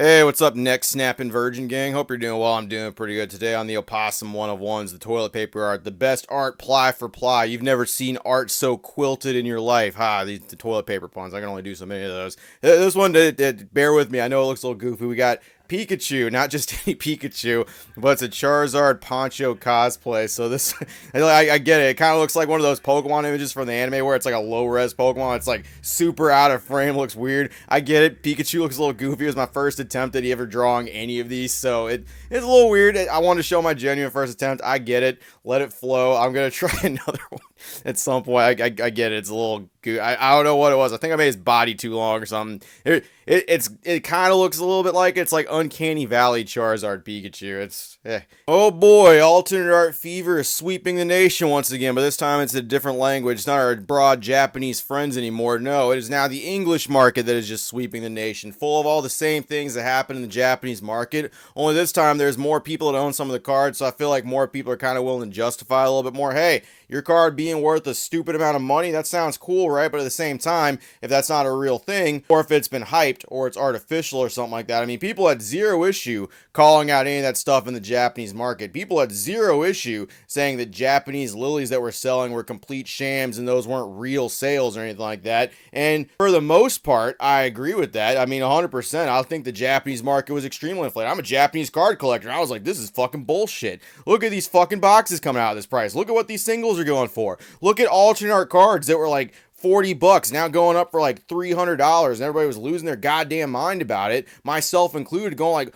Hey, what's up, neck snapping virgin gang? Hope you're doing well. I'm doing pretty good today on the Opossum One of Ones, the toilet paper art, the best art ply for ply. You've never seen art so quilted in your life. The toilet paper puns. I can only do so many of those. This one, bear with me. I know it looks a little goofy. We got Pikachu, not just any Pikachu, but it's a Charizard Poncho cosplay. So this, I get it. It kind of looks like one of those Pokemon images from the anime where it's like a low res Pokemon. It's like super out of frame, looks weird. I get it. Pikachu looks a little goofy. It was my first attempt at ever drawing any of these, so it's a little weird. I want to show my genuine first attempt. I get it. Let it flow. I'm gonna try another one at some point. I get it. It's a little. I don't know what it was. I think I made his body too long or something. It kind of looks a little bit like it's like Uncanny Valley Charizard Pikachu. Oh boy, alternate art fever is sweeping the nation once again, but this time it's a different language. It's not our broad Japanese friends anymore. No, it is now the English market that is just sweeping the nation, full of all the same things that happen in the Japanese market. Only this time there's more people that own some of the cards, so I feel like more people are kind of willing to justify a little bit more. Hey, your card being worth a stupid amount of money, that sounds cool, right? But at the same time, if that's not a real thing, or if it's been hyped, or it's artificial or something like that, I mean, people had zero issue calling out any of that stuff in the Japanese market. People had zero issue saying that Japanese lilies that were selling were complete shams and those weren't real sales or anything like that. And for the most part, I agree with that. I mean, 100%. I think the Japanese market was extremely inflated. I'm a Japanese card collector. I was like, this is fucking bullshit. Look at these fucking boxes coming out of this price. Look at what these singles are going for. Look at alternate art cards that were like $40 now going up for like $300, and everybody was losing their goddamn mind about it, myself included, going like,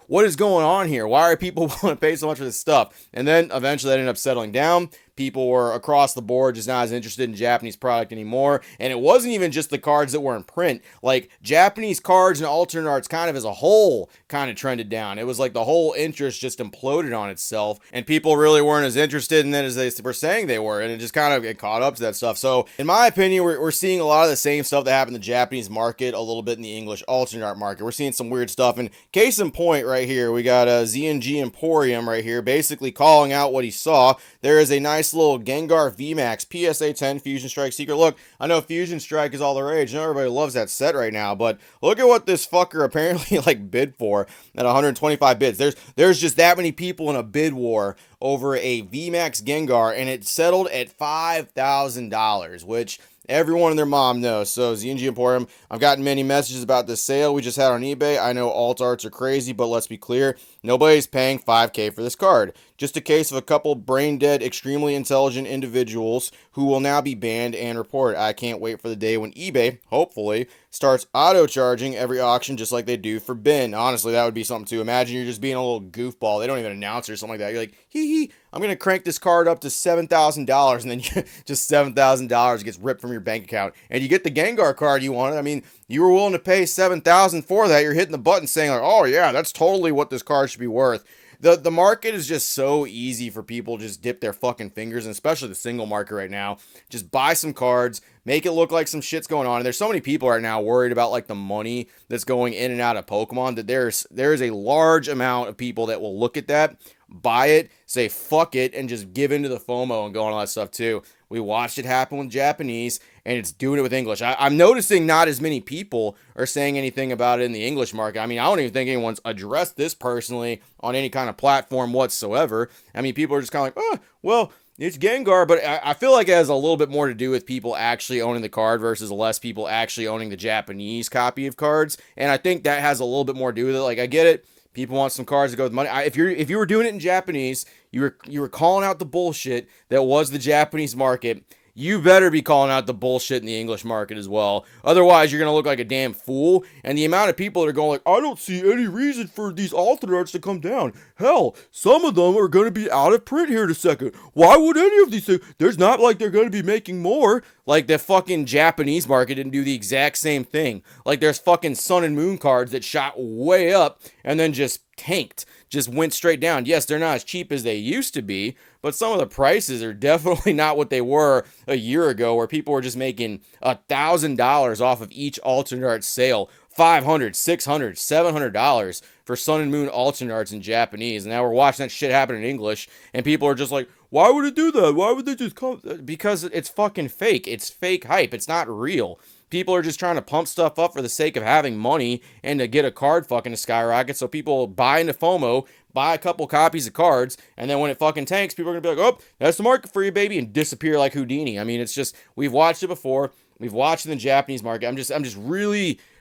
what is going on here? Why are people willing to pay so much for this stuff? And then eventually that ended up settling down. People were across the board just not as interested in Japanese product anymore. And it wasn't even just the cards that were in print. Like, Japanese cards and alternate arts kind of as a whole kind of trended down. It was like the whole interest just imploded on itself, and people really weren't as interested in it as they were saying they were. And it just kind of it caught up to that stuff. So in my opinion, we're seeing a lot of the same stuff that happened in the Japanese market a little bit in the English alternate art market. We're seeing some weird stuff. And case in point, right here, we got a ZNG Emporium right here, basically calling out what he saw. There is a nice little Gengar VMAX PSA 10 Fusion Strike Secret. Look, I know Fusion Strike is all the rage. I know everybody loves that set right now, but look at what this fucker apparently like bid for at 125 bids. There's just that many people in a bid war over a VMAX Gengar, and it settled at $5,000, which everyone and their mom knows. So ZNG Emporium, I've gotten many messages about this sale we just had on eBay. I know alt arts are crazy, but let's be clear, nobody's paying $5K for this card. Just a case of a couple brain dead, extremely intelligent individuals who will now be banned and reported. I can't wait for the day when eBay, hopefully, starts auto charging every auction just like they do for bin. Honestly, that would be something to imagine. You're just being a little goofball. They don't even announce it or something like that. You're like, hee, I'm going to crank this card up to $7,000, and then just $7,000 gets ripped from your bank account. And you get the Gengar card you wanted. I mean, you were willing to pay $7,000 for that. You're hitting the button saying, like, oh, yeah, that's totally what this card should be worth. The market is just so easy for people to just dip their fucking fingers, and especially the single market right now. Just buy some cards, make it look like some shit's going on. And there's so many people right now worried about like the money that's going in and out of Pokemon that there's a large amount of people that will look at that, buy it, say fuck it, and just give into the FOMO and go on all that stuff too. We watched it happen with Japanese, and it's doing it with English. I'm noticing not as many people are saying anything about it in the English market. I mean, I don't even think anyone's addressed this personally on any kind of platform whatsoever. I mean, people are just kind of like, oh, well, it's Gengar, but I feel like it has a little bit more to do with people actually owning the card versus less people actually owning the Japanese copy of cards. And I think that has a little bit more to do with it. Like, I get it. People want some cards to go with money. If you were doing it in Japanese, you were calling out the bullshit that was the Japanese market. You better be calling out the bullshit in the English market as well. Otherwise, you're going to look like a damn fool. And the amount of people that are going like, I don't see any reason for these alternate arts to come down. Hell, some of them are going to be out of print here in a second. Why would any of these things? There's not like they're going to be making more. Like the fucking Japanese market didn't do the exact same thing. Like there's fucking Sun and Moon cards that shot way up and then just tanked. Just went straight down. Yes, they're not as cheap as they used to be, but some of the prices are definitely not what they were a year ago, where people were just making $1,000 off of each alternate art sale. $500, $600, $700 for Sun and Moon alternate arts in Japanese. And now we're watching that shit happen in English, and people are just like, why would it do that? Why would they just come? Because it's fucking fake. It's fake hype. It's not real. People are just trying to pump stuff up for the sake of having money and to get a card fucking to skyrocket. So people buy into FOMO, buy a couple copies of cards, and then when it fucking tanks, people are gonna be like, oh, that's the market for you, baby, and disappear like Houdini. I mean, it's just, we've watched it before. We've watched it in the Japanese market.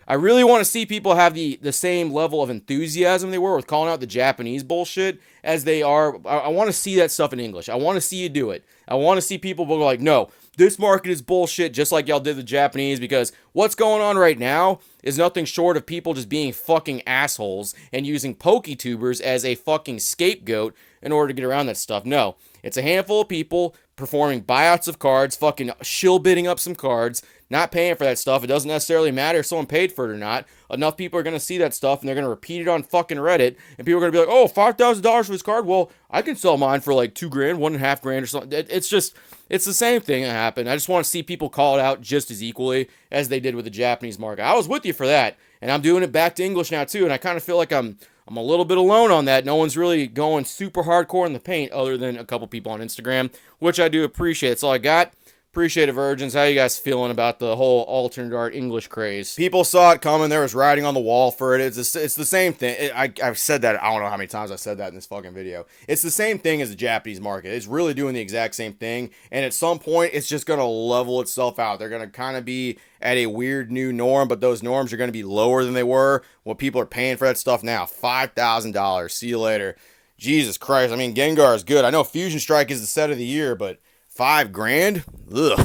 I really want to see people have the same level of enthusiasm they were with calling out the Japanese bullshit as they are. I want to see that stuff in English. I want to see you do it. I want to see people go like, no, this market is bullshit, just like y'all did the Japanese, because what's going on right now is nothing short of people just being fucking assholes and using PokeTubers as a fucking scapegoat in order to get around that stuff. No, it's a handful of people performing buyouts of cards, fucking shill bidding up some cards, not paying for that stuff. It doesn't necessarily matter if someone paid for it or not. Enough people are going to see that stuff and they're going to repeat it on fucking Reddit, and people are going to be like, oh, $5,000 for this card? Well, I can sell mine for like $2,000, $1.5 or something. It's just, it's the same thing that happened. I just want to see people call it out just as equally as they did with the Japanese market. I was with you for that, and I'm doing it back to English now too, and I kind of feel like I'm a little bit alone on that. No one's really going super hardcore in the paint other than a couple people on Instagram, which I do appreciate. That's all I got. Appreciate it, virgins. How you guys feeling about the whole alternate art English craze? People saw it coming. There was writing on the wall for it. It's the same thing. I've said that. I don't know how many times I said that in this fucking video. It's the same thing as the Japanese market. It's really doing the exact same thing. And at some point, it's just going to level itself out. They're going to kind of be at a weird new norm, but those norms are going to be lower than they were when people are paying for that stuff now. $5,000. See you later. Jesus Christ. I mean, Gengar is good. I know Fusion Strike is the set of the year, but $5,000? Ugh.